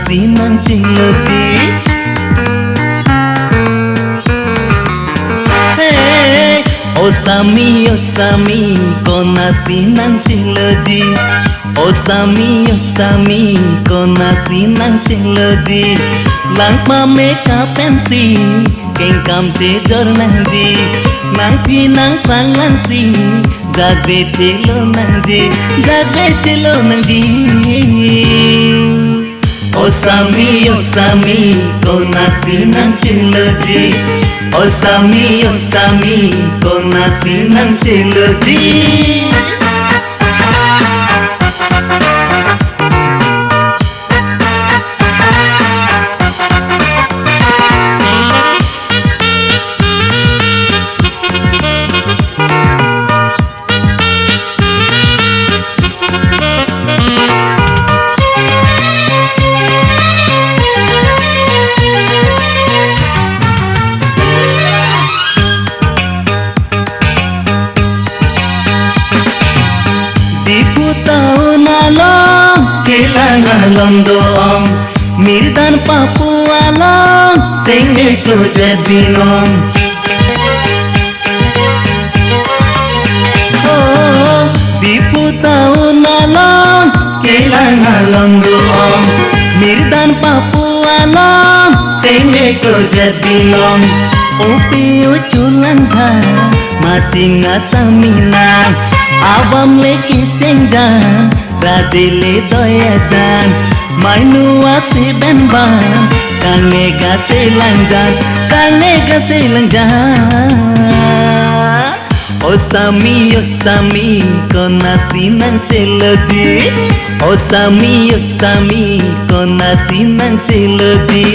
nasi nang ciloji. Hey, oh Sami, ko nasi nang ciloji. Oh Sami, ko nasi nang ciloji. Lang pameka pensi, keng kam te jor nang ji. Nang pi nang pang lang si, jagbe chelo nang ji, Oh Sami, ko nasi nang ciloji. Oh Sami, ko nasi nang ciloji. London, Mirdan Papua long, sing a project belong. Oh, di Putauna long, Kelana London, Mirdan Papua long, sing a project belong. Opi uculan tha, macing asamina, abam leki cengjan. Rajile doya jan, mainu ase benba, kange gase langjan. Oh Sami, ko nasi nang ciloji. Oh Sami, ko nasi nang ciloji.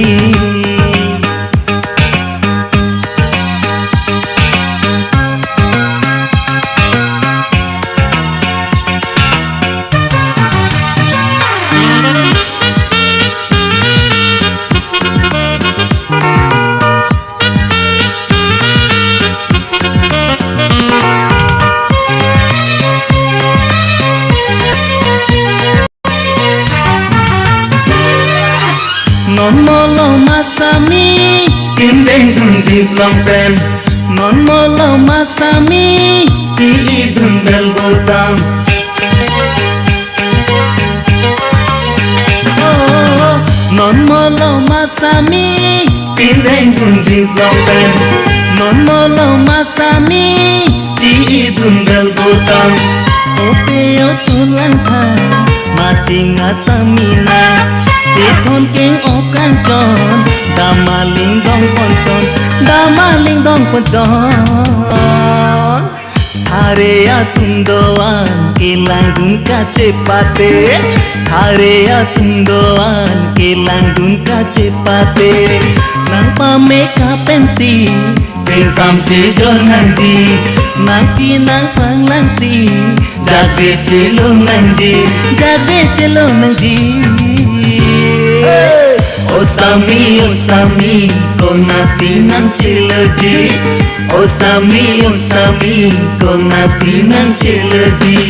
Non molo masami, kindeng dun jeans long pant. Non molo masami, chili dun bell bottom. Oh, non molo masami, kindeng dun jeans long pant. Non molo masami, chili dun bell bottom. Ope o chulan tha, macing asamina. Ceton keng okan con, damaling dong poncon. Hare atum doan, kelang dun kace pate. Hare atum doan, kelang dun kace pate. Nang pameka pensi, keng kam ce jor nanji. Nang pi nang pang lang si, jagbe chelo nanji. Oh Sami, ko nasi nang ciloji. Oh Sami, ko nasi nang ciloji.